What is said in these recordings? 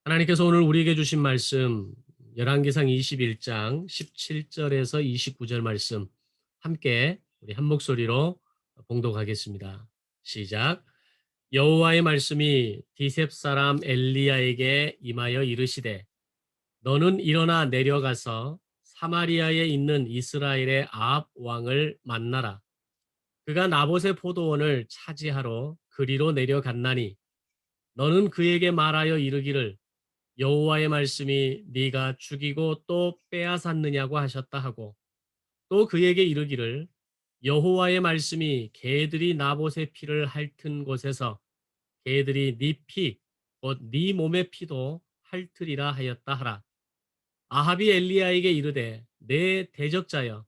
하나님께서 오늘 우리에게 주신 말씀 열왕기상 21장 17절에서 29절 말씀 함께 우리 한 목소리로 봉독하겠습니다. 시작. 여호와의 말씀이 디셉 사람 엘리야에게 임하여 이르시되 너는 일어나 내려가서 사마리아에 있는 이스라엘의 아합 왕을 만나라. 그가 나봇의 포도원을 차지하러 그리로 내려갔나니 너는 그에게 말하여 이르기를 여호와의 말씀이 네가 죽이고 또 빼앗았느냐고 하셨다 하고 또 그에게 이르기를 여호와의 말씀이 개들이 나봇의 피를 핥은 곳에서 개들이 네 피, 곧 네 몸의 피도 핥으리라 하였다 하라. 아합이 엘리야에게 이르되 내 대적자여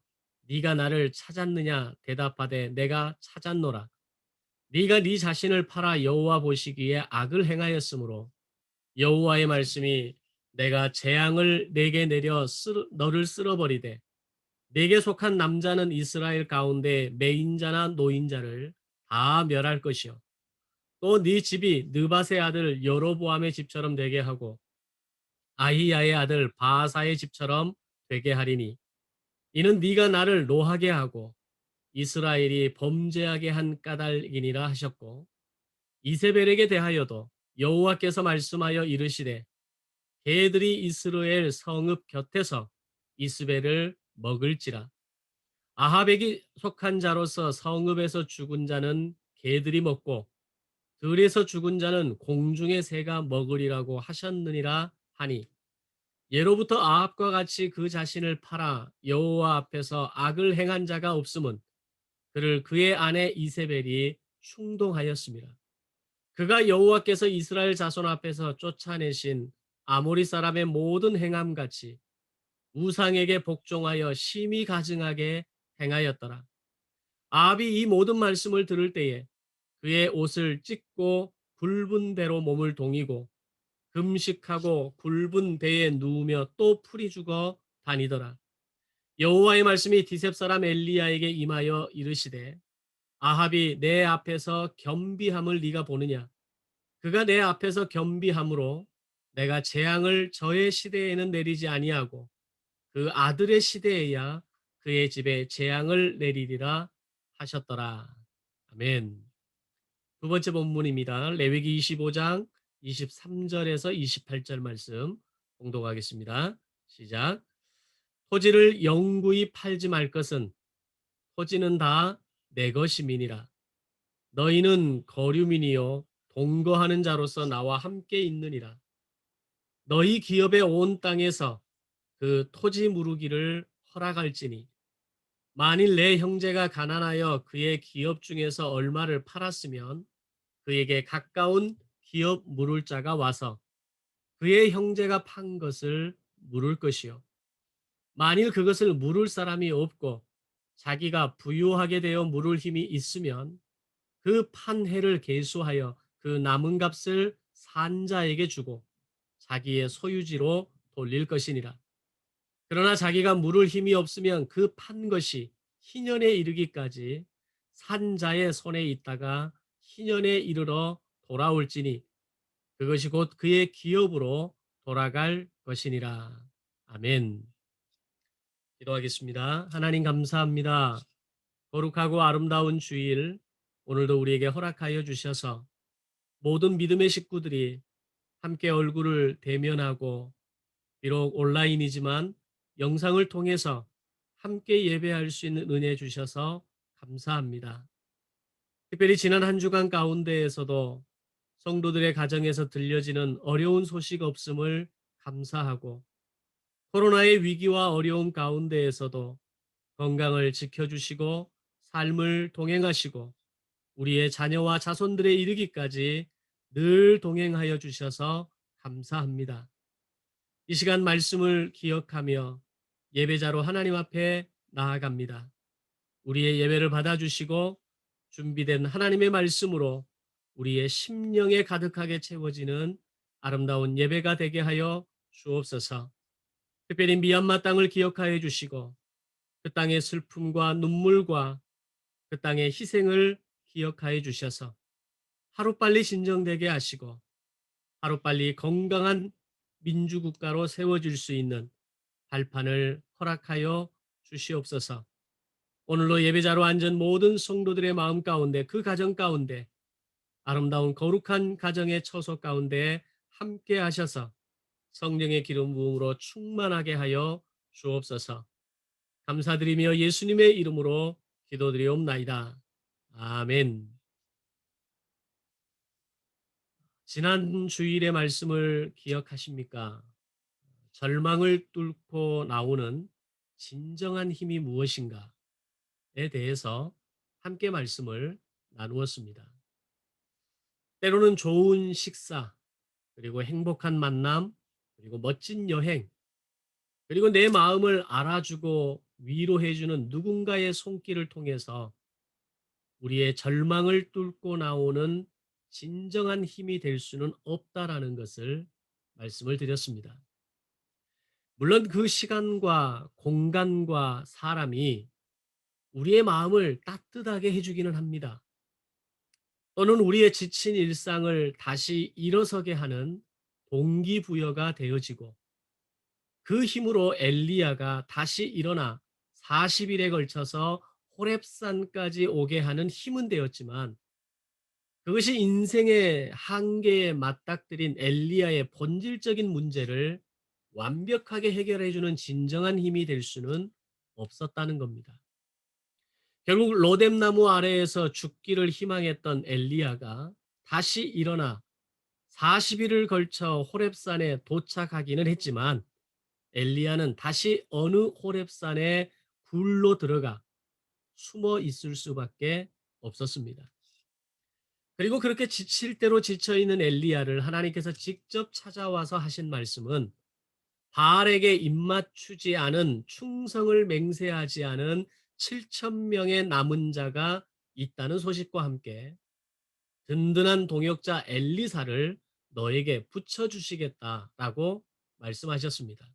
네가 나를 찾았느냐 대답하되 내가 찾았노라. 네가 네 자신을 팔아 여호와 보시기에 악을 행하였으므로 여호와의 말씀이 내가 재앙을 내게 내려 너를 쓸어버리되 내게 속한 남자는 이스라엘 가운데 매인자나 노인자를 다 멸할 것이요 또 네 집이 느밧의 아들 여로보암의 집처럼 되게 하고 아히야의 아들 바하사의 집처럼 되게 하리니 이는 네가 나를 노하게 하고 이스라엘이 범죄하게 한 까닭이니라 하셨고 이세벨에게 대하여도 여호와께서 말씀하여 이르시되 개들이 이스라엘 성읍 곁에서 이스벨을 먹을지라. 아합에게 속한 자로서 성읍에서 죽은 자는 개들이 먹고 들에서 죽은 자는 공중의 새가 먹으리라고 하셨느니라 하니 예로부터 아합과 같이 그 자신을 팔아 여호와 앞에서 악을 행한 자가 없음은 그를 그의 아내 이세벨이 충동하였습니다. 그가 여호와께서 이스라엘 자손 앞에서 쫓아내신 아모리 사람의 모든 행함같이 우상에게 복종하여 심히 가증하게 행하였더라. 아합이 이 모든 말씀을 들을 때에 그의 옷을 찢고 굵은 배로 몸을 동이고 금식하고 굵은 배에 누우며 또 풀이 죽어 다니더라. 여호와의 말씀이 디셉 사람 엘리야에게 임하여 이르시되 아합이 내 앞에서 겸비함을 네가 보느냐? 그가 내 앞에서 겸비함으로 내가 재앙을 저의 시대에는 내리지 아니하고 그 아들의 시대에야 그의 집에 재앙을 내리리라 하셨더라. 아멘. 두 번째 본문입니다. 레위기 25장 23절에서 28절 말씀 공독하겠습니다. 시작. 토지를 영구히 팔지 말 것은 토지는 다 내 것임이니라. 너희는 거류민이요 동거하는 자로서 나와 함께 있느니라. 너희 기업의 온 땅에서 그 토지 무르기를 허락할지니 만일 내 형제가 가난하여 그의 기업 중에서 얼마를 팔았으면 그에게 가까운 기업 물을 자가 와서 그의 형제가 판 것을 물을 것이요 만일 그것을 물을 사람이 없고 자기가 부유하게 되어 물을 힘이 있으면 그 판 해를 계수하여 그 남은 값을 산 자에게 주고 자기의 소유지로 돌릴 것이니라. 그러나 자기가 물을 힘이 없으면 그 판 것이 희년에 이르기까지 산 자의 손에 있다가 희년에 이르러 돌아올지니 그것이 곧 그의 기업으로 돌아갈 것이니라. 아멘. 기도하겠습니다. 하나님 감사합니다. 거룩하고 아름다운 주일 오늘도 우리에게 허락하여 주셔서 모든 믿음의 식구들이 함께 얼굴을 대면하고 비록 온라인이지만 영상을 통해서 함께 예배할 수 있는 은혜 주셔서 감사합니다. 특별히 지난 한 주간 가운데에서도 성도들의 가정에서 들려지는 어려운 소식 없음을 감사하고 코로나의 위기와 어려움 가운데에서도 건강을 지켜주시고 삶을 동행하시고 우리의 자녀와 자손들에 이르기까지 늘 동행하여 주셔서 감사합니다. 이 시간 말씀을 기억하며 예배자로 하나님 앞에 나아갑니다. 우리의 예배를 받아주시고 준비된 하나님의 말씀으로 우리의 심령에 가득하게 채워지는 아름다운 예배가 되게 하여 주옵소서. 특별히 미얀마 땅을 기억하여 주시고 그 땅의 슬픔과 눈물과 그 땅의 희생을 기억하여 주셔서 하루빨리 진정되게 하시고 하루빨리 건강한 민주국가로 세워질 수 있는 발판을 허락하여 주시옵소서. 오늘로 예배자로 앉은 모든 성도들의 마음 가운데, 그 가정 가운데, 아름다운 거룩한 가정의 처소 가운데 함께 하셔서 성령의 기름 부음으로 충만하게 하여 주옵소서. 감사드리며 예수님의 이름으로 기도드리옵나이다. 아멘. 지난 주일의 말씀을 기억하십니까? 절망을 뚫고 나오는 진정한 힘이 무엇인가에 대해서 함께 말씀을 나누었습니다. 때로는 좋은 식사, 그리고 행복한 만남, 그리고 멋진 여행, 그리고 내 마음을 알아주고 위로해주는 누군가의 손길을 통해서 우리의 절망을 뚫고 나오는 진정한 힘이 될 수는 없다라는 것을 말씀을 드렸습니다. 물론 그 시간과 공간과 사람이 우리의 마음을 따뜻하게 해주기는 합니다. 또는 우리의 지친 일상을 다시 일어서게 하는 동기부여가 되어지고, 그 힘으로 엘리야가 다시 일어나 40일에 걸쳐서 호렙산까지 오게 하는 힘은 되었지만, 그것이 인생의 한계에 맞닥뜨린 엘리야의 본질적인 문제를 완벽하게 해결해 주는 진정한 힘이 될 수는 없었다는 겁니다. 결국 로뎀나무 아래에서 죽기를 희망했던 엘리야가 다시 일어나 40일을 걸쳐 호렙산에 도착하기는 했지만, 엘리야는 다시 어느 호렙산에 굴로 들어가 숨어 있을 수밖에 없었습니다. 그리고 그렇게 지칠 대로 지쳐 있는 엘리야를 하나님께서 직접 찾아와서 하신 말씀은, 바알에게 입맞추지 않은, 충성을 맹세하지 않은 7천 명의 남은 자가 있다는 소식과 함께 든든한 동역자 엘리사를 너에게 붙여주시겠다라고 말씀하셨습니다.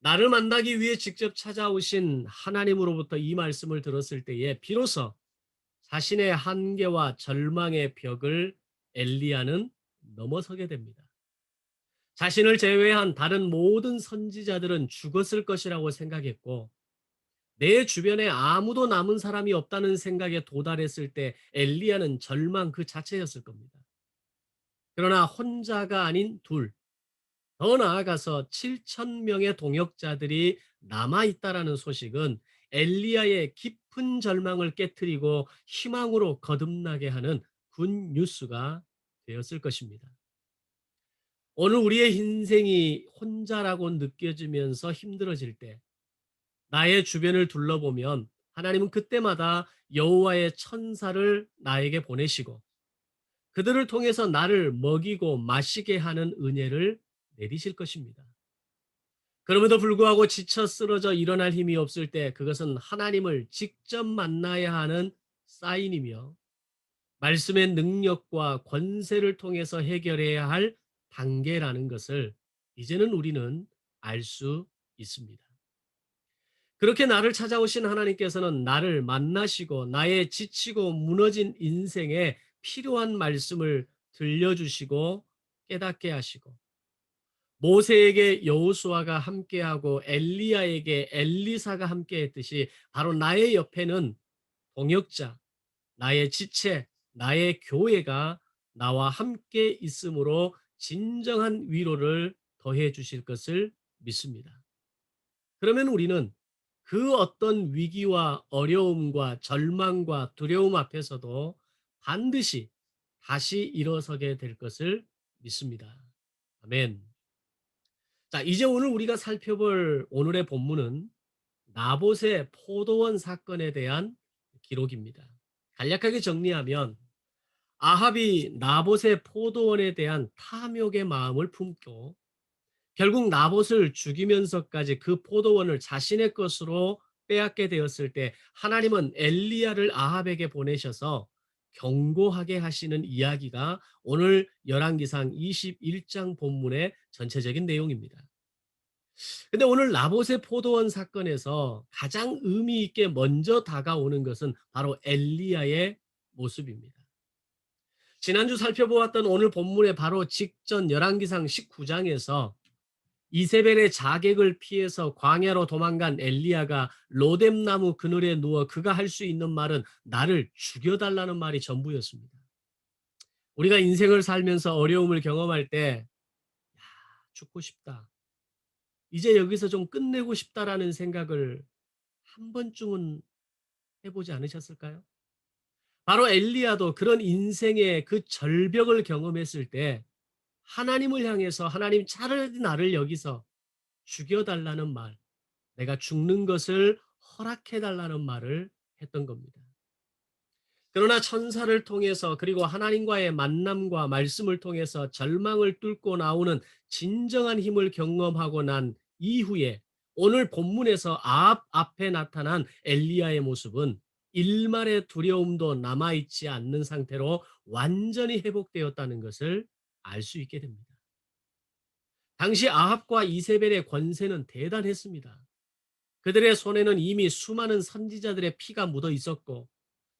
나를 만나기 위해 직접 찾아오신 하나님으로부터 이 말씀을 들었을 때에 비로소 자신의 한계와 절망의 벽을 엘리야는 넘어서게 됩니다. 자신을 제외한 다른 모든 선지자들은 죽었을 것이라고 생각했고, 내 주변에 아무도 남은 사람이 없다는 생각에 도달했을 때 엘리야는 절망 그 자체였을 겁니다. 그러나 혼자가 아닌 둘, 더 나아가서 7천 명의 동역자들이 남아있다라는 소식은 엘리야의 깊은 절망을 깨트리고 희망으로 거듭나게 하는 굿 뉴스가 되었을 것입니다. 오늘 우리의 인생이 혼자라고 느껴지면서 힘들어질 때, 나의 주변을 둘러보면 하나님은 그때마다 여호와의 천사를 나에게 보내시고, 그들을 통해서 나를 먹이고 마시게 하는 은혜를 내리실 것입니다. 그럼에도 불구하고 지쳐 쓰러져 일어날 힘이 없을 때, 그것은 하나님을 직접 만나야 하는 사인이며, 말씀의 능력과 권세를 통해서 해결해야 할 단계라는 것을 이제는 우리는 알 수 있습니다. 그렇게 나를 찾아오신 하나님께서는 나를 만나시고 나의 지치고 무너진 인생에 필요한 말씀을 들려주시고 깨닫게 하시고, 모세에게 여호수아가 함께하고 엘리야에게 엘리사가 함께했듯이 바로 나의 옆에는 동역자, 나의 지체, 나의 교회가 나와 함께 있으므로 진정한 위로를 더해 주실 것을 믿습니다. 그러면 우리는 그 어떤 위기와 어려움과 절망과 두려움 앞에서도 반드시 다시 일어서게 될 것을 믿습니다. 아멘. 자, 이제 오늘 우리가 살펴볼 오늘의 본문은 나봇의 포도원 사건에 대한 기록입니다. 간략하게 정리하면, 아합이 나봇의 포도원에 대한 탐욕의 마음을 품고 결국 나봇을 죽이면서까지 그 포도원을 자신의 것으로 빼앗게 되었을 때, 하나님은 엘리야를 아합에게 보내셔서 경고하게 하시는 이야기가 오늘 열왕기상 21장 본문의 전체적인 내용입니다. 근데 오늘 나봇의 포도원 사건에서 가장 의미 있게 먼저 다가오는 것은 바로 엘리야의 모습입니다. 지난주 살펴보았던 오늘 본문의 바로 직전 열왕기상 19장에서 이세벨의 자객을 피해서 광야로 도망간 엘리야가 로뎀나무 그늘에 누워 그가 할 수 있는 말은 나를 죽여달라는 말이 전부였습니다. 우리가 인생을 살면서 어려움을 경험할 때 죽고 싶다. 이제 여기서 좀 끝내고 싶다라는 생각을 한 번쯤은 해보지 않으셨을까요? 바로 엘리야도 그런 인생의 그 절벽을 경험했을 때 하나님을 향해서 하나님 차라리 나를 여기서 죽여달라는 말, 내가 죽는 것을 허락해달라는 말을 했던 겁니다. 그러나 천사를 통해서 그리고 하나님과의 만남과 말씀을 통해서 절망을 뚫고 나오는 진정한 힘을 경험하고 난 이후에 오늘 본문에서 아합 앞에 나타난 엘리야의 모습은 일말의 두려움도 남아있지 않는 상태로 완전히 회복되었다는 것을 알 수 있게 됩니다. 당시 아합과 이세벨의 권세는 대단했습니다. 그들의 손에는 이미 수많은 선지자들의 피가 묻어 있었고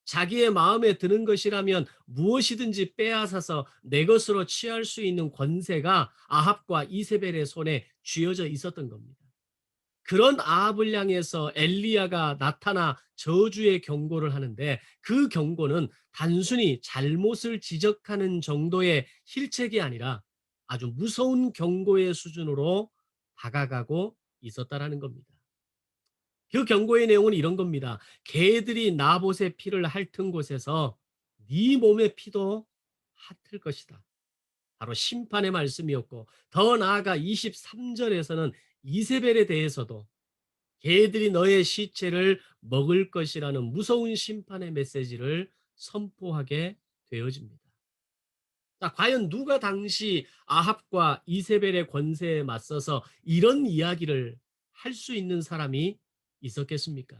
자기의 마음에 드는 것이라면 무엇이든지 빼앗아서 내 것으로 취할 수 있는 권세가 아합과 이세벨의 손에 쥐어져 있었던 겁니다. 그런 아합을 향해서 엘리야가 나타나 저주의 경고를 하는데 그 경고는 단순히 잘못을 지적하는 정도의 힐책이 아니라 아주 무서운 경고의 수준으로 다가가고 있었다라는 겁니다. 그 경고의 내용은 이런 겁니다. 개들이 나봇의 피를 핥은 곳에서 네 몸의 피도 핥을 것이다. 바로 심판의 말씀이었고 더 나아가 23절에서는 이세벨에 대해서도 개들이 너의 시체를 먹을 것이라는 무서운 심판의 메시지를 선포하게 되어집니다. 자, 과연 누가 당시 아합과 이세벨의 권세에 맞서서 이런 이야기를 할 수 있는 사람이 있었겠습니까?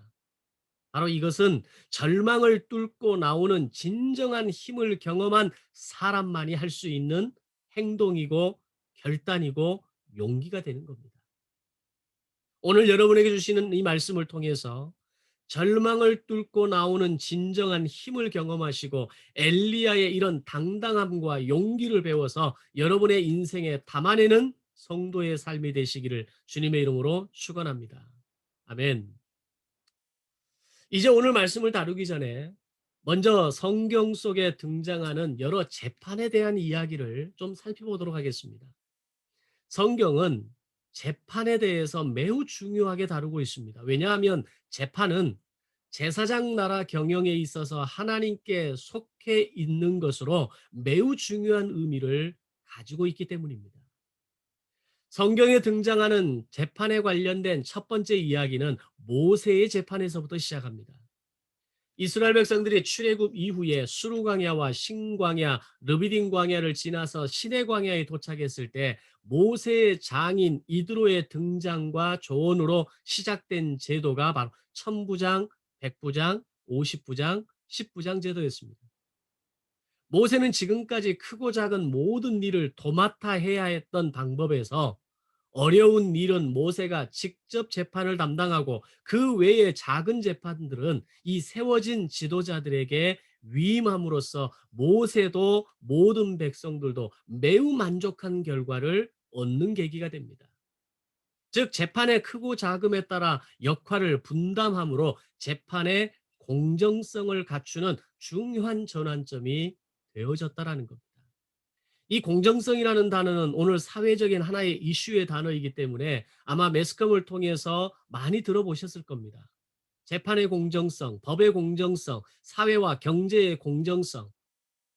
바로 이것은 절망을 뚫고 나오는 진정한 힘을 경험한 사람만이 할 수 있는 행동이고 결단이고 용기가 되는 겁니다. 오늘 여러분에게 주시는 이 말씀을 통해서 절망을 뚫고 나오는 진정한 힘을 경험하시고 엘리야의 이런 당당함과 용기를 배워서 여러분의 인생에 담아내는 성도의 삶이 되시기를 주님의 이름으로 축원합니다. 아멘. 이제 오늘 말씀을 다루기 전에 먼저 성경 속에 등장하는 여러 재판에 대한 이야기를 좀 살펴보도록 하겠습니다. 성경은 재판에 대해서 매우 중요하게 다루고 있습니다. 왜냐하면 재판은 제사장 나라 경영에 있어서 하나님께 속해 있는 것으로 매우 중요한 의미를 가지고 있기 때문입니다. 성경에 등장하는 재판에 관련된 첫 번째 이야기는 모세의 재판에서부터 시작합니다. 이스라엘 백성들이 출애굽 이후에 수르 광야와 신광야, 르비딘 광야를 지나서 시내 광야에 도착했을 때 모세의 장인 이드로의 등장과 조언으로 시작된 제도가 바로 천부장, 백부장, 오십부장, 십부장 제도였습니다. 모세는 지금까지 크고 작은 모든 일을 도맡아 해야 했던 방법에서 어려운 일은 모세가 직접 재판을 담당하고 그 외의 작은 재판들은 이 세워진 지도자들에게 위임함으로써 모세도 모든 백성들도 매우 만족한 결과를 얻는 계기가 됩니다. 즉 재판의 크고 작음에 따라 역할을 분담함으로 재판의 공정성을 갖추는 중요한 전환점이 되어졌다라는 겁니다. 이 공정성이라는 단어는 오늘 사회적인 하나의 이슈의 단어이기 때문에 아마 매스컴을 통해서 많이 들어보셨을 겁니다. 재판의 공정성, 법의 공정성, 사회와 경제의 공정성.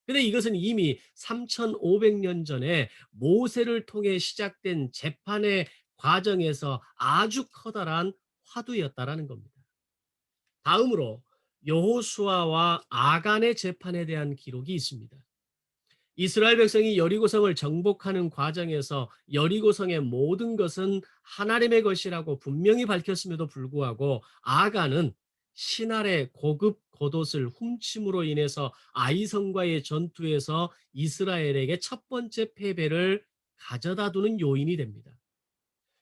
근데 이것은 이미 3,500년 전에 모세를 통해 시작된 재판의 과정에서 아주 커다란 화두였다라는 겁니다. 다음으로 여호수아와 아간의 재판에 대한 기록이 있습니다. 이스라엘 백성이 여리고성을 정복하는 과정에서 여리고성의 모든 것은 하나님의 것이라고 분명히 밝혔음에도 불구하고 아간은 신할의 고급 겉옷을 훔침으로 인해서 아이성과의 전투에서 이스라엘에게 첫 번째 패배를 가져다 두는 요인이 됩니다.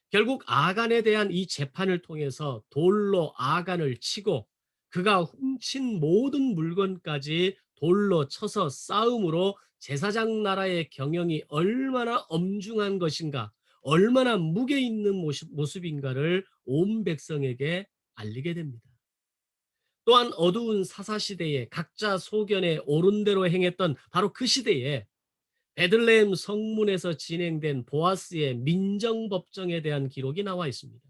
결국 아간에 대한 이 재판을 통해서 돌로 아간을 치고 그가 훔친 모든 물건까지 돌로 쳐서 싸움으로 제사장 나라의 경영이 얼마나 엄중한 것인가, 얼마나 무게 있는 모습인가를 온 백성에게 알리게 됩니다. 또한 어두운 사사시대에 각자 소견에 옳은 대로 행했던 바로 그 시대에 베들레헴 성문에서 진행된 보아스의 민정법정에 대한 기록이 나와 있습니다.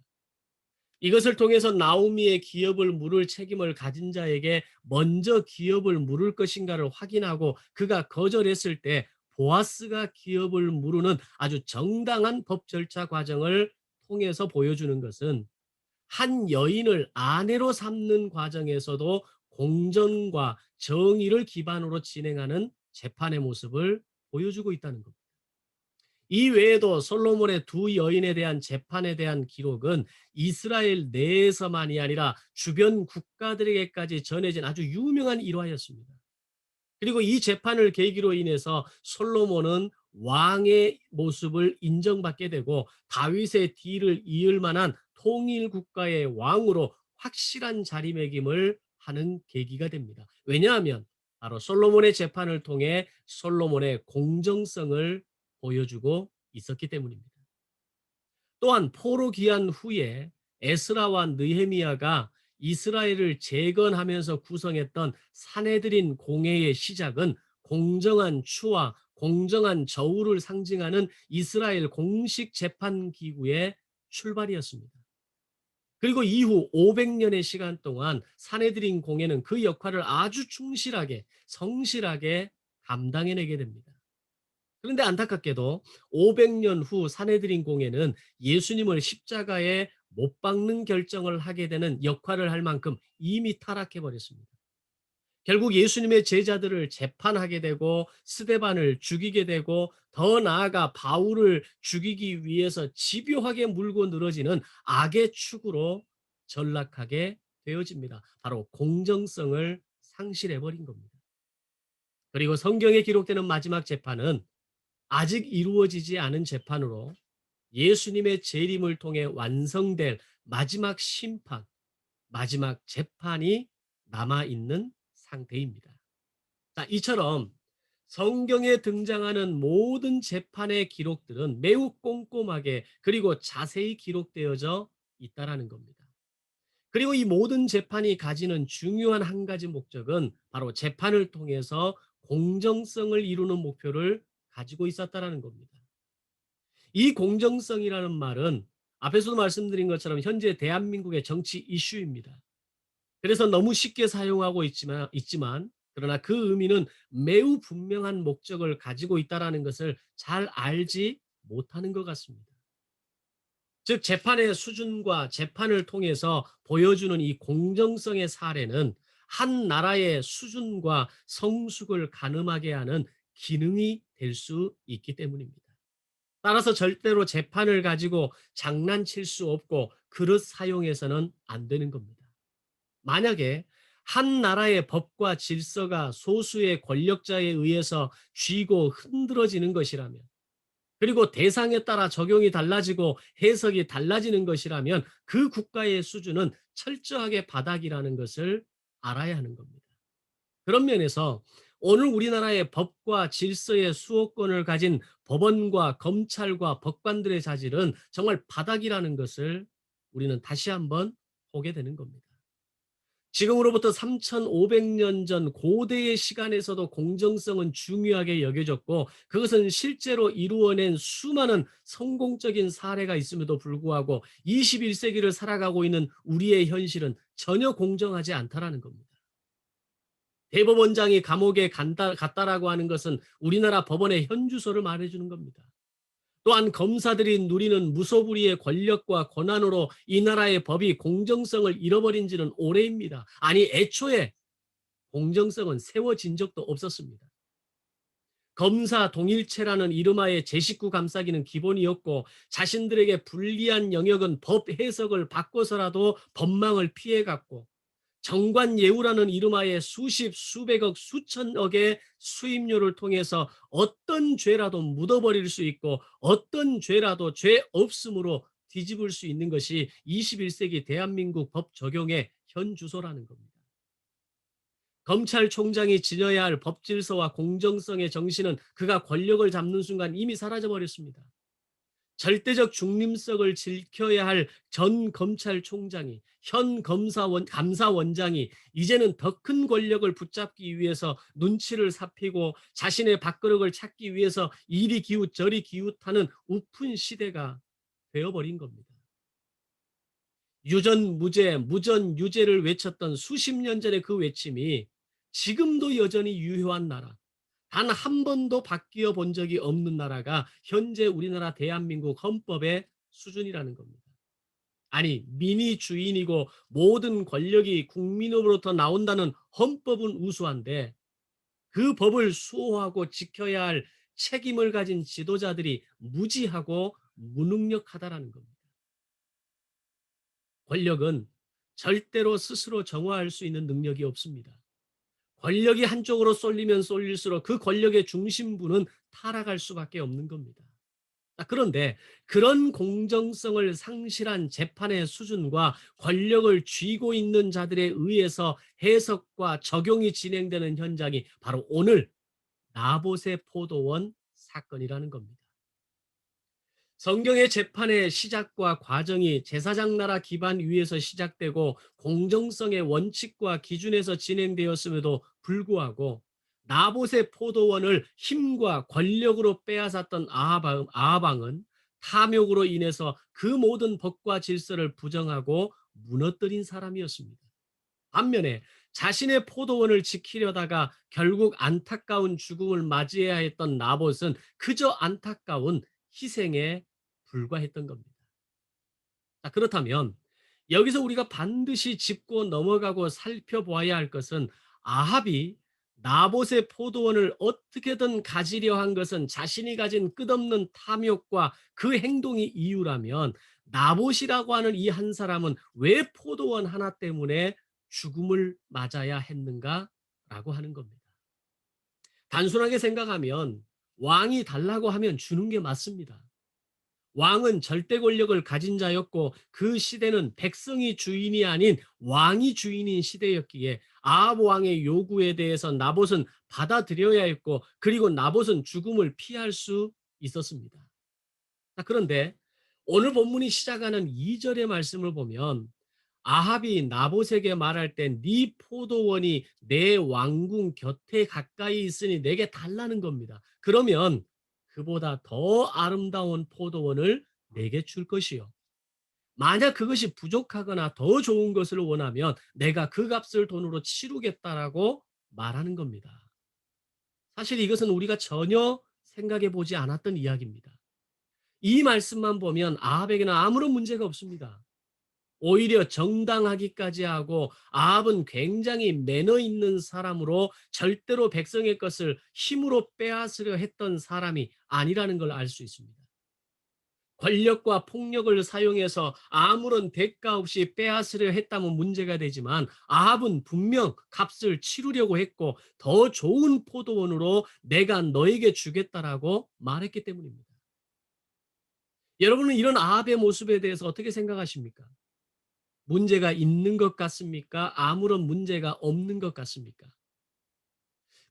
이것을 통해서 나오미의 기업을 물을 책임을 가진 자에게 먼저 기업을 물을 것인가를 확인하고 그가 거절했을 때 보아스가 기업을 물으는 아주 정당한 법 절차 과정을 통해서 보여주는 것은 한 여인을 아내로 삼는 과정에서도 공정과 정의를 기반으로 진행하는 재판의 모습을 보여주고 있다는 겁니다. 이 외에도 솔로몬의 두 여인에 대한 재판에 대한 기록은 이스라엘 내에서만이 아니라 주변 국가들에게까지 전해진 아주 유명한 일화였습니다. 그리고 이 재판을 계기로 인해서 솔로몬은 왕의 모습을 인정받게 되고 다윗의 뒤를 이을 만한 통일 국가의 왕으로 확실한 자리매김을 하는 계기가 됩니다. 왜냐하면 바로 솔로몬의 재판을 통해 솔로몬의 공정성을 보여주고 있었기 때문입니다. 또한 포로 귀환 후에 에스라와 느헤미야가 이스라엘을 재건하면서 구성했던 사내들인 공회의 시작은 공정한 추와 공정한 저울을 상징하는 이스라엘 공식 재판 기구의 출발이었습니다. 그리고 이후 500년의 시간 동안 사내들인 공회는 그 역할을 아주 충실하게 성실하게 감당해내게 됩니다. 그런데 안타깝게도 500년 후 사내들인 공회는 예수님을 십자가에 못 박는 결정을 하게 되는 역할을 할 만큼 이미 타락해 버렸습니다. 결국 예수님의 제자들을 재판하게 되고 스데반을 죽이게 되고 더 나아가 바울을 죽이기 위해서 집요하게 물고 늘어지는 악의 축으로 전락하게 되어집니다. 바로 공정성을 상실해 버린 겁니다. 그리고 성경에 기록되는 마지막 재판은 아직 이루어지지 않은 재판으로 예수님의 재림을 통해 완성될 마지막 심판, 마지막 재판이 남아있는 상태입니다. 자, 이처럼 성경에 등장하는 모든 재판의 기록들은 매우 꼼꼼하게 그리고 자세히 기록되어져 있다라는 겁니다. 그리고 이 모든 재판이 가지는 중요한 한 가지 목적은 바로 재판을 통해서 공정성을 이루는 목표를 가지고 있었다라는 겁니다. 이 공정성이라는 말은 앞에서도 말씀드린 것처럼 현재 대한민국의 정치 이슈입니다. 그래서 너무 쉽게 사용하고 있지만 그러나 그 의미는 매우 분명한 목적을 가지고 있다라는 것을 잘 알지 못하는 것 같습니다. 즉 재판의 수준과 재판을 통해서 보여주는 이 공정성의 사례는 한 나라의 수준과 성숙을 가늠하게 하는 기능이 될 수 있기 때문입니다. 따라서 절대로 재판을 가지고 장난칠 수 없고 그릇 사용해서는 안 되는 겁니다. 만약에 한 나라의 법과 질서가 소수의 권력자에 의해서 쥐고 흔들어지는 것이라면, 그리고 대상에 따라 적용이 달라지고 해석이 달라지는 것이라면 그 국가의 수준은 철저하게 바닥이라는 것을 알아야 하는 겁니다. 그런 면에서 오늘 우리나라의 법과 질서의 수호권을 가진 법원과 검찰과 법관들의 자질은 정말 바닥이라는 것을 우리는 다시 한번 보게 되는 겁니다. 지금으로부터 3,500년 전 고대의 시간에서도 공정성은 중요하게 여겨졌고 그것은 실제로 이루어낸 수많은 성공적인 사례가 있음에도 불구하고 21세기를 살아가고 있는 우리의 현실은 전혀 공정하지 않다라는 겁니다. 대법원장이 감옥에 갔다라고 하는 것은 우리나라 법원의 현주소를 말해주는 겁니다. 또한 검사들이 누리는 무소불위의 권력과 권한으로 이 나라의 법이 공정성을 잃어버린 지는 오래입니다. 아니 애초에 공정성은 세워진 적도 없었습니다. 검사 동일체라는 이름하에 제 식구 감싸기는 기본이었고 자신들에게 불리한 영역은 법 해석을 바꿔서라도 법망을 피해갔고 정관예우라는 이름하에 수십, 수백억, 수천억의 수임료를 통해서 어떤 죄라도 묻어버릴 수 있고 어떤 죄라도 죄 없음으로 뒤집을 수 있는 것이 21세기 대한민국 법 적용의 현 주소라는 겁니다. 검찰총장이 지녀야 할 법질서와 공정성의 정신은 그가 권력을 잡는 순간 이미 사라져 버렸습니다. 절대적 중립성을 지켜야 할 전 검찰총장이, 현 감사원장이 이제는 더 큰 권력을 붙잡기 위해서 눈치를 살피고 자신의 밥그릇을 찾기 위해서 이리 기웃 저리 기웃하는 우픈 시대가 되어버린 겁니다. 유전무죄, 무전유죄를 외쳤던 수십 년 전의 그 외침이 지금도 여전히 유효한 나라, 단 한 번도 바뀌어 본 적이 없는 나라가 현재 우리나라 대한민국 헌법의 수준이라는 겁니다. 아니, 민이 주인이고 모든 권력이 국민으로부터 나온다는 헌법은 우수한데 그 법을 수호하고 지켜야 할 책임을 가진 지도자들이 무지하고 무능력하다라는 겁니다. 권력은 절대로 스스로 정화할 수 있는 능력이 없습니다. 권력이 한쪽으로 쏠리면 쏠릴수록 그 권력의 중심부는 타락할 수밖에 없는 겁니다. 그런데 그런 공정성을 상실한 재판의 수준과 권력을 쥐고 있는 자들에 의해서 해석과 적용이 진행되는 현장이 바로 오늘 나봇의 포도원 사건이라는 겁니다. 성경의 재판의 시작과 과정이 제사장 나라 기반 위에서 시작되고 공정성의 원칙과 기준에서 진행되었음에도 불구하고 나봇의 포도원을 힘과 권력으로 빼앗았던 아하방은 탐욕으로 인해서 그 모든 법과 질서를 부정하고 무너뜨린 사람이었습니다. 반면에 자신의 포도원을 지키려다가 결국 안타까운 죽음을 맞이해야 했던 나봇은 그저 안타까운 희생에 불과했던 겁니다. 자, 그렇다면 여기서 우리가 반드시 짚고 넘어가고 살펴보아야 할 것은 아합이 나봇의 포도원을 어떻게든 가지려 한 것은 자신이 가진 끝없는 탐욕과 그 행동이 이유라면 나봇이라고 하는 이 한 사람은 왜 포도원 하나 때문에 죽음을 맞아야 했는가라고 하는 겁니다. 단순하게 생각하면 왕이 달라고 하면 주는 게 맞습니다. 왕은 절대 권력을 가진 자였고 그 시대는 백성이 주인이 아닌 왕이 주인인 시대였기에 아합 왕의 요구에 대해서 나봇은 받아들여야 했고 그리고 나봇은 죽음을 피할 수 있었습니다. 그런데 오늘 본문이 시작하는 2절의 말씀을 보면 아합이 나봇에게 말할 때 네 포도원이 내 왕궁 곁에 가까이 있으니 내게 달라는 겁니다. 그러면 그보다 더 아름다운 포도원을 내게 줄 것이요. 만약 그것이 부족하거나 더 좋은 것을 원하면 내가 그 값을 돈으로 치르겠다라고 말하는 겁니다. 사실 이것은 우리가 전혀 생각해 보지 않았던 이야기입니다. 이 말씀만 보면 아합에게는 아무런 문제가 없습니다. 오히려 정당하기까지 하고 아합은 굉장히 매너 있는 사람으로 절대로 백성의 것을 힘으로 빼앗으려 했던 사람이 아니라는 걸 알 수 있습니다. 권력과 폭력을 사용해서 아무런 대가 없이 빼앗으려 했다면 문제가 되지만 아합은 분명 값을 치르려고 했고 더 좋은 포도원으로 내가 너에게 주겠다라고 말했기 때문입니다. 여러분은 이런 아합의 모습에 대해서 어떻게 생각하십니까? 문제가 있는 것 같습니까? 아무런 문제가 없는 것 같습니까?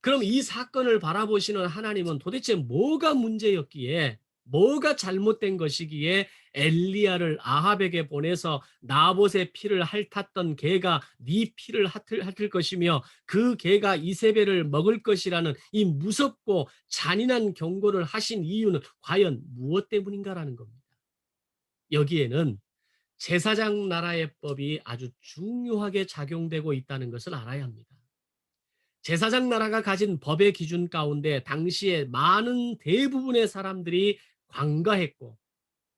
그럼 이 사건을 바라보시는 하나님은 도대체 뭐가 문제였기에, 뭐가 잘못된 것이기에 엘리야를 아합에게 보내서 나봇의 피를 핥았던 개가 네 피를 핥을 것이며 그 개가 이세벨을 먹을 것이라는 이 무섭고 잔인한 경고를 하신 이유는 과연 무엇 때문인가라는 겁니다. 여기에는 제사장 나라의 법이 아주 중요하게 작용되고 있다는 것을 알아야 합니다. 제사장 나라가 가진 법의 기준 가운데 당시에 많은 대부분의 사람들이 관가했고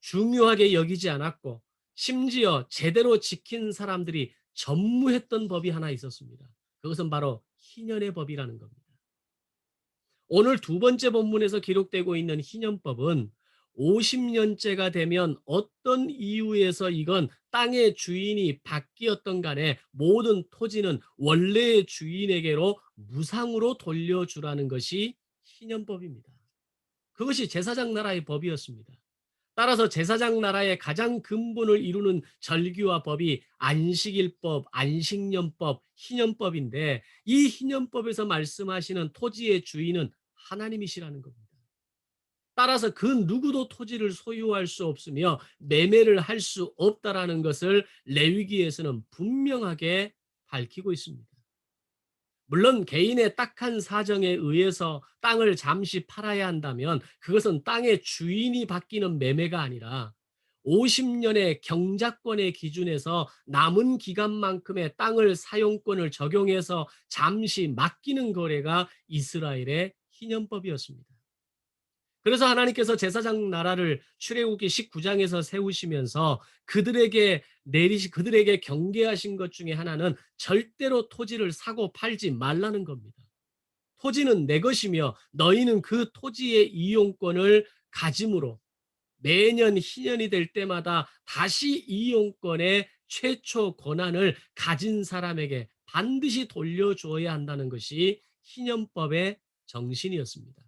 중요하게 여기지 않았고 심지어 제대로 지킨 사람들이 전무했던 법이 하나 있었습니다. 그것은 바로 희년의 법이라는 겁니다. 오늘 두 번째 본문에서 기록되고 있는 희년법은 50년째가 되면 어떤 이유에서 이건 땅의 주인이 바뀌었던 간에 모든 토지는 원래의 주인에게로 무상으로 돌려주라는 것이 희년법입니다. 그것이 제사장 나라의 법이었습니다. 따라서 제사장 나라의 가장 근본을 이루는 절기와 법이 안식일법, 안식년법, 희년법인데 이 희년법에서 말씀하시는 토지의 주인은 하나님이시라는 겁니다. 따라서 그 누구도 토지를 소유할 수 없으며 매매를 할 수 없다라는 것을 레위기에서는 분명하게 밝히고 있습니다. 물론 개인의 딱한 사정에 의해서 땅을 잠시 팔아야 한다면 그것은 땅의 주인이 바뀌는 매매가 아니라 50년의 경작권의 기준에서 남은 기간만큼의 땅을 사용권을 적용해서 잠시 맡기는 거래가 이스라엘의 희년법이었습니다. 그래서 하나님께서 제사장 나라를 출애굽기 19장에서 세우시면서 그들에게 경계하신 것 중에 하나는 절대로 토지를 사고 팔지 말라는 겁니다. 토지는 내 것이며 너희는 그 토지의 이용권을 가짐으로 매년 희년이 될 때마다 다시 이용권의 최초 권한을 가진 사람에게 반드시 돌려줘야 한다는 것이 희년법의 정신이었습니다.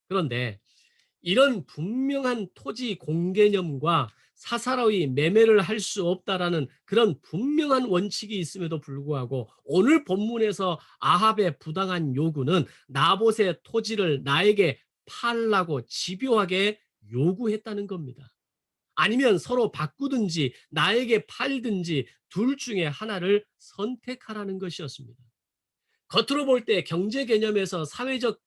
그런데 이런 분명한 토지 공개념과 사사로이 매매를 할 수 없다라는 그런 분명한 원칙이 있음에도 불구하고 오늘 본문에서 아합의 부당한 요구는 나봇의 토지를 나에게 팔라고 집요하게 요구했다는 겁니다. 아니면 서로 바꾸든지 나에게 팔든지 둘 중에 하나를 선택하라는 것이었습니다. 겉으로 볼 때 경제 개념에서 사회적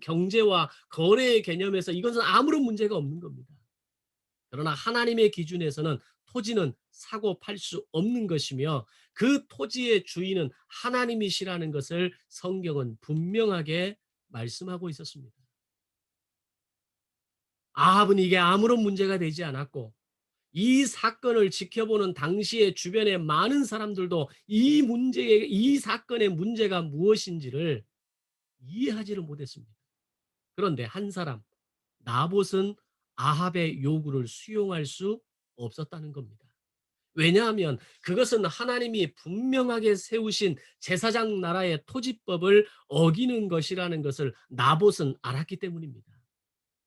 경제와 거래의 개념에서 이것은 아무런 문제가 없는 겁니다. 그러나 하나님의 기준에서는 토지는 사고 팔 수 없는 것이며 그 토지의 주인은 하나님이시라는 것을 성경은 분명하게 말씀하고 있었습니다. 아합은 이게 아무런 문제가 되지 않았고 이 사건을 지켜보는 당시의 주변의 많은 사람들도 이 사건의 문제가 무엇인지를 이해하지를 못했습니다. 그런데 한 사람, 나봇은 아합의 요구를 수용할 수 없었다는 겁니다. 왜냐하면 그것은 하나님이 분명하게 세우신 제사장 나라의 토지법을 어기는 것이라는 것을 나봇은 알았기 때문입니다.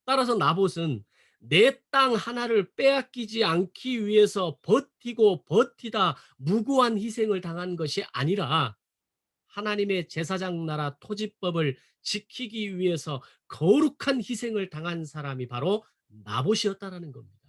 따라서 나봇은 내 땅 하나를 빼앗기지 않기 위해서 버티고 버티다 무고한 희생을 당한 것이 아니라 하나님의 제사장 나라 토지법을 지키기 위해서 거룩한 희생을 당한 사람이 바로 나봇이었다라는 겁니다.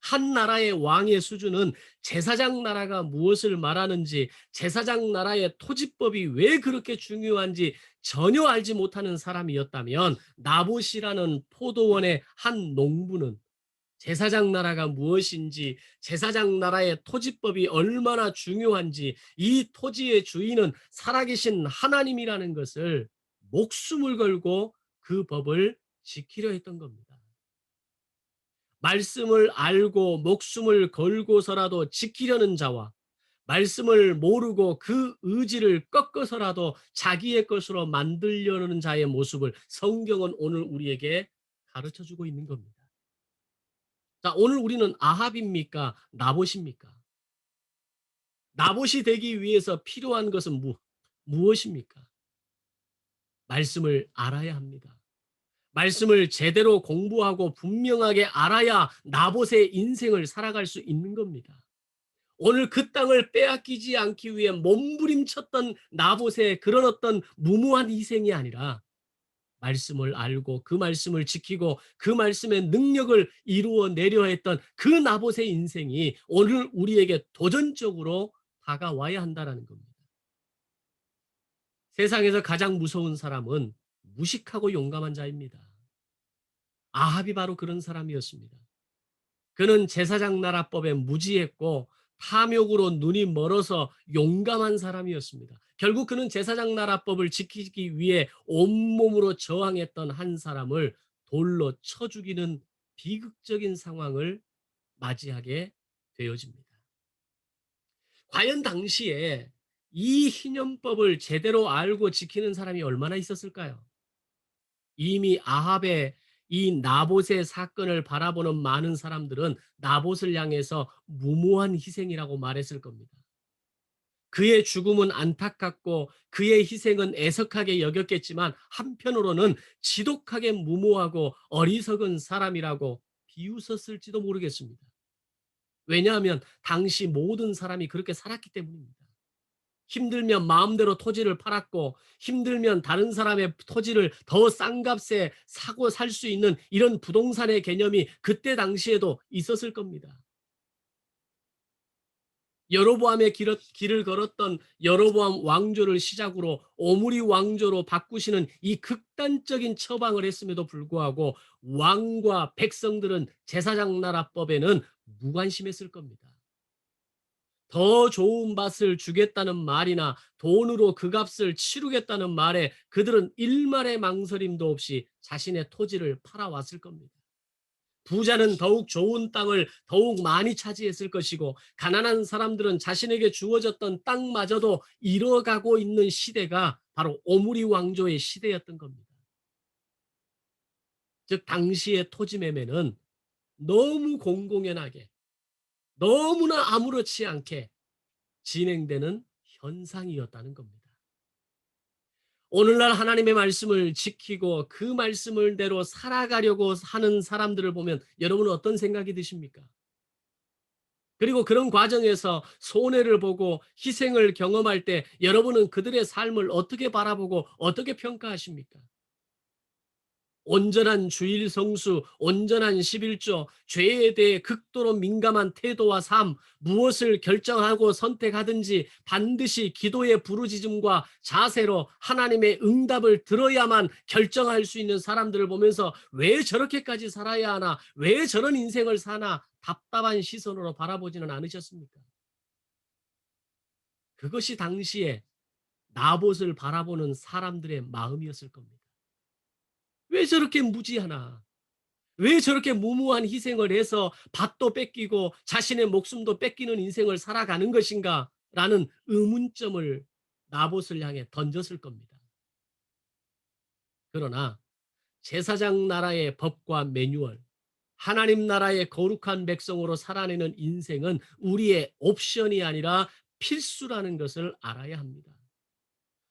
한 나라의 왕의 수준은 제사장 나라가 무엇을 말하는지, 제사장 나라의 토지법이 왜 그렇게 중요한지 전혀 알지 못하는 사람이었다면 나봇이라는 포도원의 한 농부는 제사장 나라가 무엇인지, 제사장 나라의 토지법이 얼마나 중요한지, 이 토지의 주인은 살아계신 하나님이라는 것을 목숨을 걸고 그 법을 지키려 했던 겁니다. 말씀을 알고 목숨을 걸고서라도 지키려는 자와 말씀을 모르고 그 의지를 꺾어서라도 자기의 것으로 만들려는 자의 모습을 성경은 오늘 우리에게 가르쳐 주고 있는 겁니다. 자, 오늘 우리는 아합입니까? 나봇입니까? 나봇이 되기 위해서 필요한 것은 무엇입니까? 말씀을 알아야 합니다. 말씀을 제대로 공부하고 분명하게 알아야 나봇의 인생을 살아갈 수 있는 겁니다. 오늘 그 땅을 빼앗기지 않기 위해 몸부림쳤던 나봇의 그런 어떤 무모한 희생이 아니라 말씀을 알고 그 말씀을 지키고 그 말씀의 능력을 이루어내려 했던 그 나봇의 인생이 오늘 우리에게 도전적으로 다가와야 한다는 겁니다. 세상에서 가장 무서운 사람은 무식하고 용감한 자입니다. 아합이 바로 그런 사람이었습니다. 그는 제사장 나라법에 무지했고 탐욕으로 눈이 멀어서 용감한 사람이었습니다. 결국 그는 제사장 나라법을 지키기 위해 온몸으로 저항했던 한 사람을 돌로 쳐 죽이는 비극적인 상황을 맞이하게 되어집니다. 과연 당시에 이 희년법을 제대로 알고 지키는 사람이 얼마나 있었을까요? 이미 아합의 이 나봇의 사건을 바라보는 많은 사람들은 나봇을 향해서 무모한 희생이라고 말했을 겁니다. 그의 죽음은 안타깝고 그의 희생은 애석하게 여겼겠지만 한편으로는 지독하게 무모하고 어리석은 사람이라고 비웃었을지도 모르겠습니다. 왜냐하면 당시 모든 사람이 그렇게 살았기 때문입니다. 힘들면 마음대로 토지를 팔았고 힘들면 다른 사람의 토지를 더 싼 값에 사고 살 수 있는 이런 부동산의 개념이 그때 당시에도 있었을 겁니다. 여로보암의 길을 걸었던 여로보암 왕조를 시작으로 오므리 왕조로 바꾸시는 이 극단적인 처방을 했음에도 불구하고 왕과 백성들은 제사장 나라법에는 무관심했을 겁니다. 더 좋은 밭을 주겠다는 말이나 돈으로 그 값을 치르겠다는 말에 그들은 일말의 망설임도 없이 자신의 토지를 팔아왔을 겁니다. 부자는 더욱 좋은 땅을 더욱 많이 차지했을 것이고 가난한 사람들은 자신에게 주어졌던 땅마저도 잃어가고 있는 시대가 바로 오므리 왕조의 시대였던 겁니다. 즉 당시의 토지 매매는 너무 공공연하게 너무나 아무렇지 않게 진행되는 현상이었다는 겁니다. 오늘날 하나님의 말씀을 지키고 그 말씀을대로 살아가려고 하는 사람들을 보면 여러분은 어떤 생각이 드십니까? 그리고 그런 과정에서 손해를 보고 희생을 경험할 때 여러분은 그들의 삶을 어떻게 바라보고 어떻게 평가하십니까? 온전한 주일 성수, 온전한 11조, 죄에 대해 극도로 민감한 태도와 삶, 무엇을 결정하고 선택하든지 반드시 기도의 부르짖음과 자세로 하나님의 응답을 들어야만 결정할 수 있는 사람들을 보면서 왜 저렇게까지 살아야 하나, 왜 저런 인생을 사나 답답한 시선으로 바라보지는 않으셨습니까? 그것이 당시에 나봇을 바라보는 사람들의 마음이었을 겁니다. 왜 저렇게 무지하나? 왜 저렇게 무모한 희생을 해서 밭도 뺏기고 자신의 목숨도 뺏기는 인생을 살아가는 것인가? 라는 의문점을 나봇을 향해 던졌을 겁니다. 그러나 제사장 나라의 법과 매뉴얼, 하나님 나라의 거룩한 백성으로 살아내는 인생은 우리의 옵션이 아니라 필수라는 것을 알아야 합니다.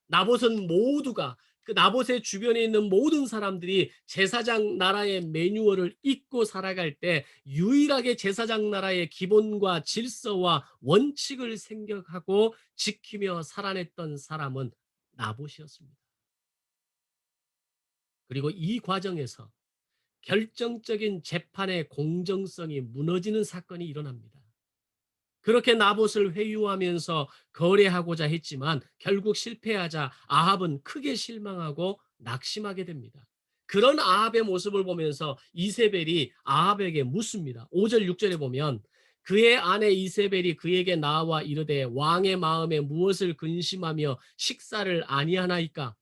나봇은 모두가 그 나봇의 주변에 있는 모든 사람들이 제사장 나라의 매뉴얼을 잊고 살아갈 때 유일하게 제사장 나라의 기본과 질서와 원칙을 생각하고 지키며 살아냈던 사람은 나봇이었습니다. 그리고 이 과정에서 결정적인 재판의 공정성이 무너지는 사건이 일어납니다. 그렇게 나봇을 회유하면서 거래하고자 했지만 결국 실패하자 아합은 크게 실망하고 낙심하게 됩니다. 그런 아합의 모습을 보면서 이세벨이 아합에게 묻습니다. 5절 6절에 보면 그의 아내 이세벨이 그에게 나와 이르되 왕의 마음에 무엇을 근심하며 식사를 아니하나이까?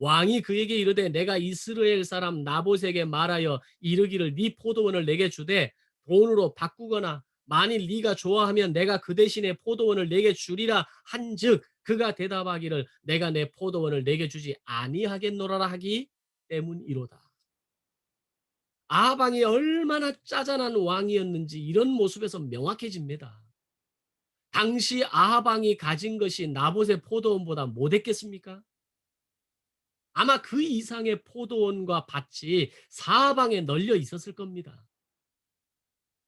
왕이 그에게 이르되 내가 이스라엘 사람 나봇에게 말하여 이르기를 네 포도원을 내게 주되 돈으로 바꾸거나 만일 네가 좋아하면 내가 그 대신에 포도원을 내게 주리라 한즉 그가 대답하기를 내가 내 포도원을 내게 주지 아니하겠노라 하기 때문이로다. 아합 이 얼마나 짜잔한 왕이었는지 이런 모습에서 명확해집니다. 당시 아합 이 가진 것이 나봇의 포도원보다 못했겠습니까? 아마 그 이상의 포도원과 밭이 사방에 널려 있었을 겁니다.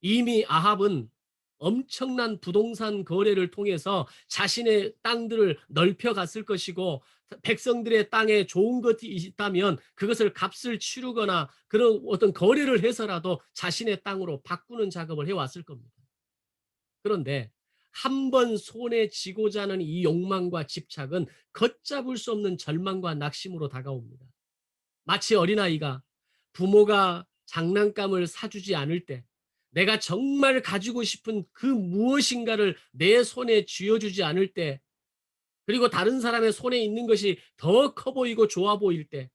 이미 아합은 엄청난 부동산 거래를 통해서 자신의 땅들을 넓혀갔을 것이고 백성들의 땅에 좋은 것이 있다면 그것을 값을 치르거나 그런 어떤 거래를 해서라도 자신의 땅으로 바꾸는 작업을 해왔을 겁니다. 그런데 한 번 손에 쥐고자 하는 이 욕망과 집착은 걷잡을 수 없는 절망과 낙심으로 다가옵니다. 마치 어린아이가 부모가 장난감을 사주지 않을 때 내가 정말 가지고 싶은 그 무엇인가를 내 손에 쥐어주지 않을 때 그리고 다른 사람의 손에 있는 것이 더 커 보이고 좋아 보일 때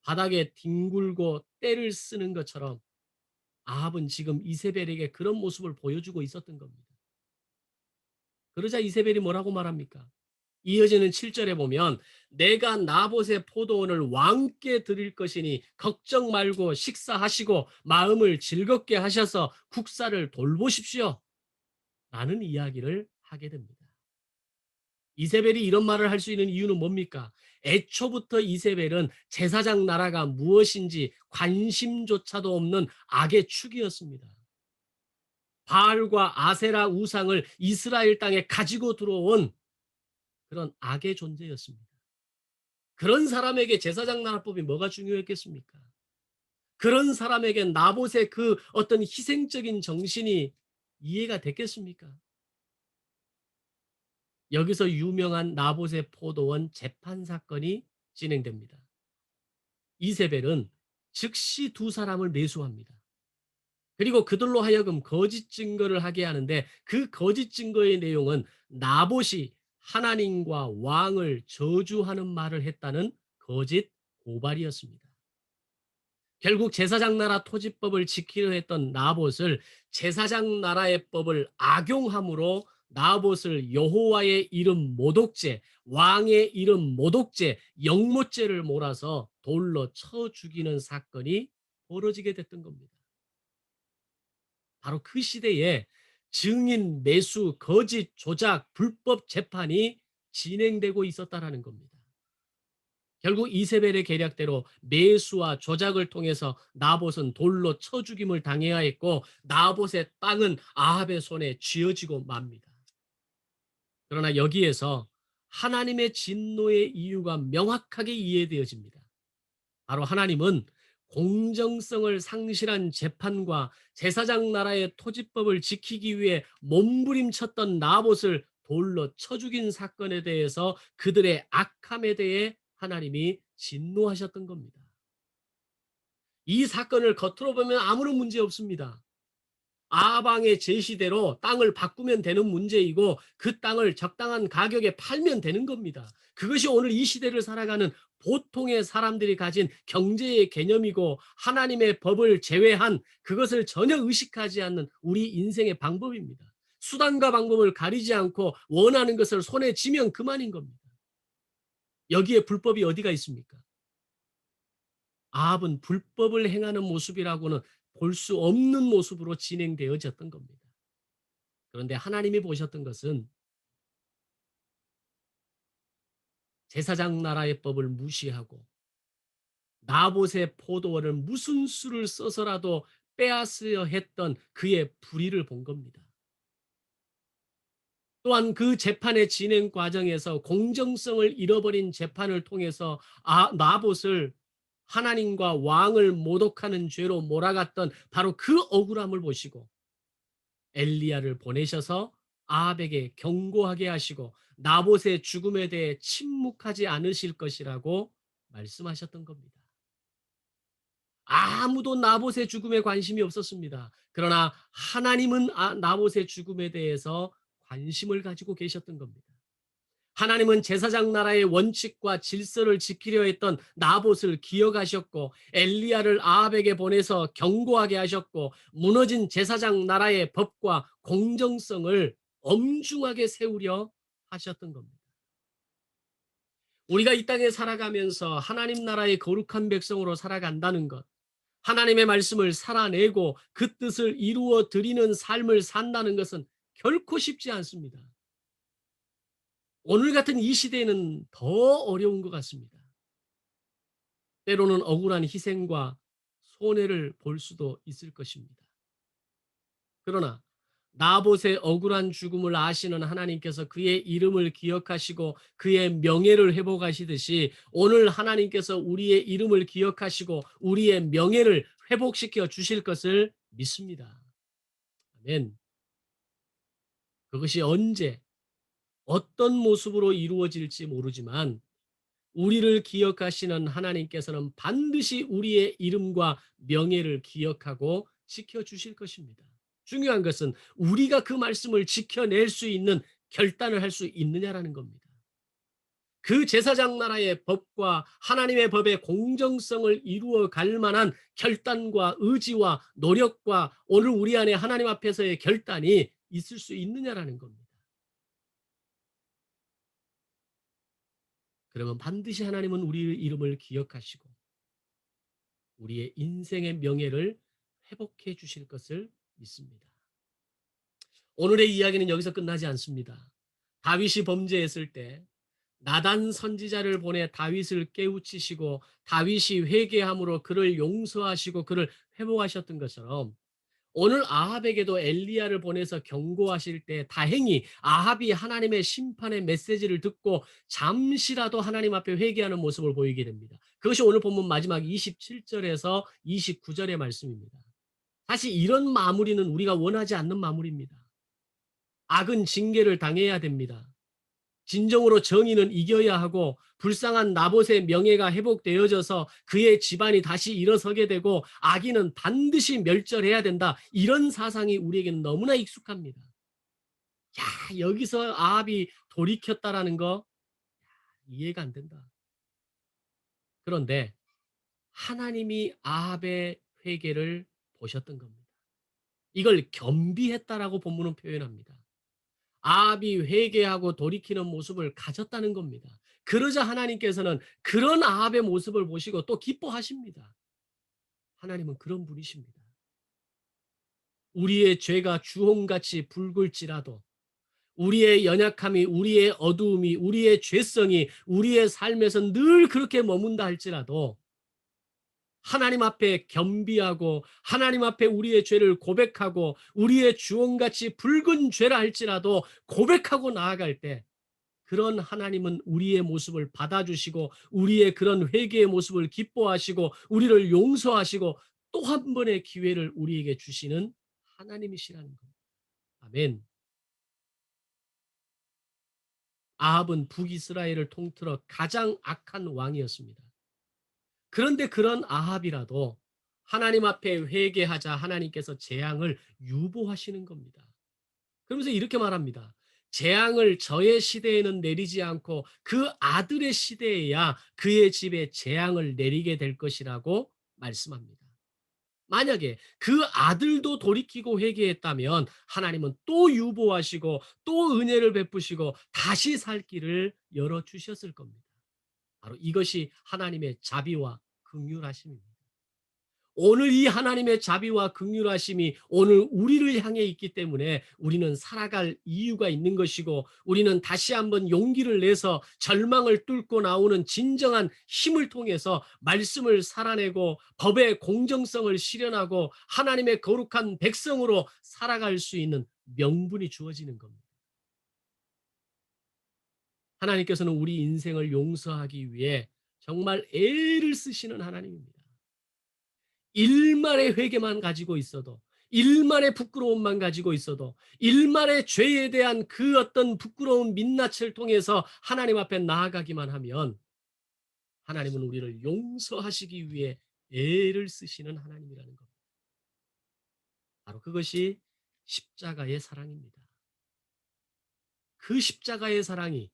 바닥에 뒹굴고 떼를 쓰는 것처럼 아합은 지금 이세벨에게 그런 모습을 보여주고 있었던 겁니다. 그러자 이세벨이 뭐라고 말합니까? 이어지는 7절에 보면 내가 나봇의 포도원을 왕께 드릴 것이니 걱정 말고 식사하시고 마음을 즐겁게 하셔서 국사를 돌보십시오. 라는 이야기를 하게 됩니다. 이세벨이 이런 말을 할 수 있는 이유는 뭡니까? 애초부터 이세벨은 제사장 나라가 무엇인지 관심조차도 없는 악의 축이었습니다. 바알과 아세라 우상을 이스라엘 땅에 가지고 들어온 그런 악의 존재였습니다. 그런 사람에게 제사장 나라법이 뭐가 중요했겠습니까? 그런 사람에게 나봇의 그 어떤 희생적인 정신이 이해가 됐겠습니까? 여기서 유명한 나봇의 포도원 재판 사건이 진행됩니다. 이세벨은 즉시 두 사람을 매수합니다. 그리고 그들로 하여금 거짓 증거를 하게 하는데 그 거짓 증거의 내용은 나봇이 하나님과 왕을 저주하는 말을 했다는 거짓 고발이었습니다. 결국 제사장 나라 토지법을 지키려 했던 나봇을 제사장 나라의 법을 악용함으로 나봇을 여호와의 이름 모독죄, 왕의 이름 모독죄, 영모죄를 몰아서 돌로 쳐 죽이는 사건이 벌어지게 됐던 겁니다. 바로 그 시대에 증인 매수, 거짓, 조작, 불법 재판이 진행되고 있었다라는 겁니다. 결국 이세벨의 계략대로 매수와 조작을 통해서 나봇은 돌로 쳐 죽임을 당해야 했고 나봇의 땅은 아합의 손에 쥐어지고 맙니다. 그러나 여기에서 하나님의 진노의 이유가 명확하게 이해되어집니다. 바로 하나님은 공정성을 상실한 재판과 제사장 나라의 토지법을 지키기 위해 몸부림쳤던 나봇을 돌로 쳐 죽인 사건에 대해서 그들의 악함에 대해 하나님이 진노하셨던 겁니다. 이 사건을 겉으로 보면 아무런 문제 없습니다. 아방의 제시대로 땅을 바꾸면 되는 문제이고 그 땅을 적당한 가격에 팔면 되는 겁니다. 그것이 오늘 이 시대를 살아가는 보통의 사람들이 가진 경제의 개념이고 하나님의 법을 제외한 그것을 전혀 의식하지 않는 우리 인생의 방법입니다. 수단과 방법을 가리지 않고 원하는 것을 손에 쥐면 그만인 겁니다. 여기에 불법이 어디가 있습니까? 아합은 불법을 행하는 모습이라고는 볼 수 없는 모습으로 진행되어졌던 겁니다. 그런데 하나님이 보셨던 것은 제사장 나라의 법을 무시하고 나봇의 포도원을 무슨 수를 써서라도 빼앗으려 했던 그의 불의를 본 겁니다. 또한 그 재판의 진행 과정에서 공정성을 잃어버린 재판을 통해서 나봇을 하나님과 왕을 모독하는 죄로 몰아갔던 바로 그 억울함을 보시고 엘리야를 보내셔서 아합에게 경고하게 하시고 나봇의 죽음에 대해 침묵하지 않으실 것이라고 말씀하셨던 겁니다. 아무도 나봇의 죽음에 관심이 없었습니다. 그러나 하나님은 나봇의 죽음에 대해서 관심을 가지고 계셨던 겁니다. 하나님은 제사장 나라의 원칙과 질서를 지키려 했던 나봇을 기억하셨고 엘리야를 아합에게 보내서 경고하게 하셨고 무너진 제사장 나라의 법과 공정성을 엄중하게 세우려 하셨던 겁니다. 우리가 이 땅에 살아가면서 하나님 나라의 거룩한 백성으로 살아간다는 것, 하나님의 말씀을 살아내고 그 뜻을 이루어 드리는 삶을 산다는 것은 결코 쉽지 않습니다. 오늘 같은 이 시대에는 더 어려운 것 같습니다. 때로는 억울한 희생과 손해를 볼 수도 있을 것입니다. 그러나 나봇의 억울한 죽음을 아시는 하나님께서 그의 이름을 기억하시고 그의 명예를 회복하시듯이 오늘 하나님께서 우리의 이름을 기억하시고 우리의 명예를 회복시켜 주실 것을 믿습니다. 아멘. 그것이 언제 어떤 모습으로 이루어질지 모르지만 우리를 기억하시는 하나님께서는 반드시 우리의 이름과 명예를 기억하고 지켜주실 것입니다. 중요한 것은 우리가 그 말씀을 지켜낼 수 있는 결단을 할 수 있느냐라는 겁니다. 그 제사장 나라의 법과 하나님의 법의 공정성을 이루어 갈 만한 결단과 의지와 노력과 오늘 우리 안에 하나님 앞에서의 결단이 있을 수 있느냐라는 겁니다. 그러면 반드시 하나님은 우리의 이름을 기억하시고 우리의 인생의 명예를 회복해 주실 것을 믿습니다. 오늘의 이야기는 여기서 끝나지 않습니다. 다윗이 범죄했을 때 나단 선지자를 보내 다윗을 깨우치시고 다윗이 회개함으로 그를 용서하시고 그를 회복하셨던 것처럼 오늘 아합에게도 엘리야를 보내서 경고하실 때 다행히 아합이 하나님의 심판의 메시지를 듣고 잠시라도 하나님 앞에 회개하는 모습을 보이게 됩니다. 그것이 오늘 본문 마지막 27절에서 29절의 말씀입니다. 사실 이런 마무리는 우리가 원하지 않는 마무리입니다. 악은 징계를 당해야 됩니다. 진정으로 정의는 이겨야 하고 불쌍한 나봇의 명예가 회복되어져서 그의 집안이 다시 일어서게 되고 악인은 반드시 멸절해야 된다. 이런 사상이 우리에게는 너무나 익숙합니다. 야, 여기서 아합이 돌이켰다라는 거 이해가 안 된다. 그런데 하나님이 아합의 회개를 보셨던 겁니다. 이걸 겸비했다라고 본문은 표현합니다. 아합이 회개하고 돌이키는 모습을 가졌다는 겁니다. 그러자 하나님께서는 그런 아합의 모습을 보시고 또 기뻐하십니다. 하나님은 그런 분이십니다. 우리의 죄가 주홍같이 붉을지라도 우리의 연약함이, 우리의 어두움이, 우리의 죄성이 우리의 삶에서 늘 그렇게 머문다 할지라도 하나님 앞에 겸비하고 하나님 앞에 우리의 죄를 고백하고 우리의 주홍같이 붉은 죄라 할지라도 고백하고 나아갈 때 그런 하나님은 우리의 모습을 받아주시고 우리의 그런 회개의 모습을 기뻐하시고 우리를 용서하시고 또 한 번의 기회를 우리에게 주시는 하나님이시라는 겁니다. 아멘. 아합은 북이스라엘을 통틀어 가장 악한 왕이었습니다. 그런데 그런 아합이라도 하나님 앞에 회개하자 하나님께서 재앙을 유보하시는 겁니다. 그러면서 이렇게 말합니다. 재앙을 저의 시대에는 내리지 않고 그 아들의 시대에야 그의 집에 재앙을 내리게 될 것이라고 말씀합니다. 만약에 그 아들도 돌이키고 회개했다면 하나님은 또 유보하시고 또 은혜를 베푸시고 다시 살 길을 열어주셨을 겁니다. 바로 이것이 하나님의 자비와 긍휼하심입니다. 오늘 이 하나님의 자비와 긍휼하심이 오늘 우리를 향해 있기 때문에 우리는 살아갈 이유가 있는 것이고 우리는 다시 한번 용기를 내서 절망을 뚫고 나오는 진정한 힘을 통해서 말씀을 살아내고 법의 공정성을 실현하고 하나님의 거룩한 백성으로 살아갈 수 있는 명분이 주어지는 겁니다. 하나님께서는 우리 인생을 용서하기 위해 정말 애를 쓰시는 하나님입니다. 일말의 회개만 가지고 있어도 일말의 부끄러움만 가지고 있어도 일말의 죄에 대한 그 어떤 부끄러운 민낯을 통해서 하나님 앞에 나아가기만 하면 하나님은 우리를 용서하시기 위해 애를 쓰시는 하나님이라는 겁니다. 바로 그것이 십자가의 사랑입니다. 그 십자가의 사랑이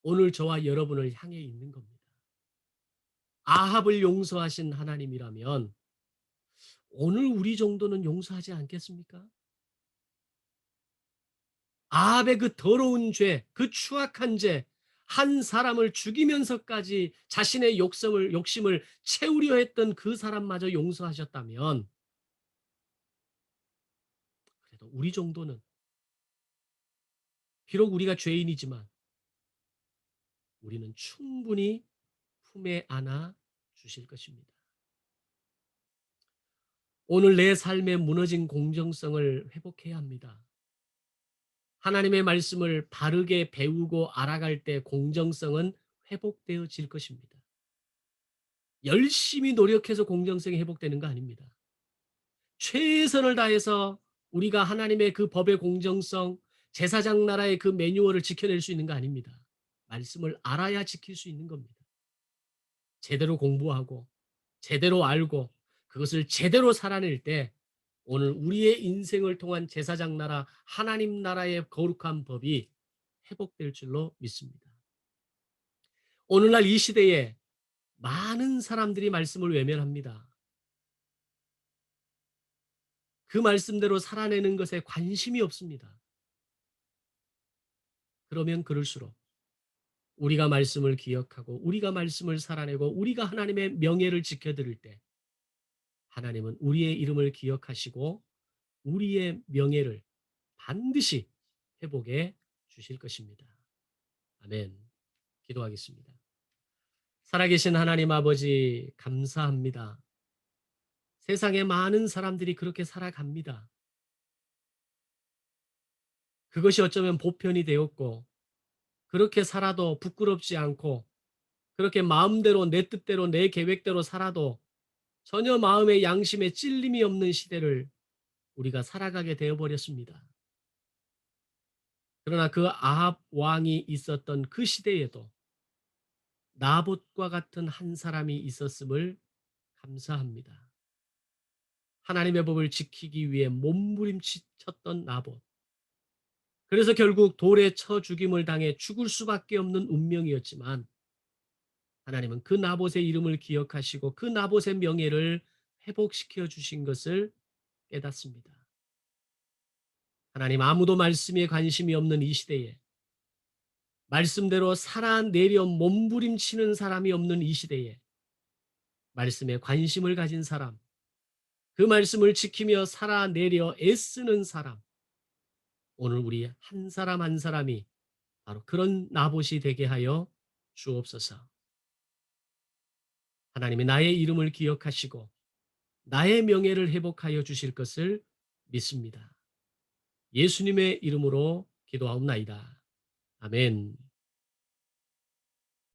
오늘 저와 여러분을 향해 있는 겁니다. 아합을 용서하신 하나님이라면 오늘 우리 정도는 용서하지 않겠습니까? 아합의 그 더러운 죄, 그 추악한 죄, 한 사람을 죽이면서까지 자신의 욕심을 채우려 했던 그 사람마저 용서하셨다면 그래도 우리 정도는 비록 우리가 죄인이지만 우리는 충분히 품에 안아 주실 것입니다. 오늘 내 삶의 무너진 공정성을 회복해야 합니다. 하나님의 말씀을 바르게 배우고 알아갈 때 공정성은 회복되어질 것입니다. 열심히 노력해서 공정성이 회복되는 거 아닙니다. 최선을 다해서 우리가 하나님의 그 법의 공정성, 제사장 나라의 그 매뉴얼을 지켜낼 수 있는 거 아닙니다. 말씀을 알아야 지킬 수 있는 겁니다. 제대로 공부하고 제대로 알고 그것을 제대로 살아낼 때 오늘 우리의 인생을 통한 제사장 나라, 하나님 나라의 거룩한 법이 회복될 줄로 믿습니다. 오늘날 이 시대에 많은 사람들이 말씀을 외면합니다. 그 말씀대로 살아내는 것에 관심이 없습니다. 그러면 그럴수록 우리가 말씀을 기억하고 우리가 말씀을 살아내고 우리가 하나님의 명예를 지켜드릴 때 하나님은 우리의 이름을 기억하시고 우리의 명예를 반드시 회복해 주실 것입니다. 아멘. 기도하겠습니다. 살아계신 하나님 아버지, 감사합니다. 세상에 많은 사람들이 그렇게 살아갑니다. 그것이 어쩌면 보편이 되었고, 그렇게 살아도 부끄럽지 않고, 그렇게 마음대로 내 뜻대로 내 계획대로 살아도 전혀 마음의 양심에 찔림이 없는 시대를 우리가 살아가게 되어 버렸습니다. 그러나 그 아합 왕이 있었던 그 시대에도 나봇과 같은 한 사람이 있었음을 감사합니다. 하나님의 법을 지키기 위해 몸부림쳤던 나봇. 그래서 결국 돌에 쳐 죽임을 당해 죽을 수밖에 없는 운명이었지만 하나님은 그 나봇의 이름을 기억하시고 그 나봇의 명예를 회복시켜 주신 것을 깨닫습니다. 하나님, 아무도 말씀에 관심이 없는 이 시대에 말씀대로 살아내려 몸부림치는 사람이 없는 이 시대에 말씀에 관심을 가진 사람, 그 말씀을 지키며 살아내려 애쓰는 사람, 오늘 우리 한 사람 한 사람이 바로 그런 나봇이 되게 하여 주옵소서. 하나님이 나의 이름을 기억하시고 나의 명예를 회복하여 주실 것을 믿습니다. 예수님의 이름으로 기도하옵나이다. 아멘.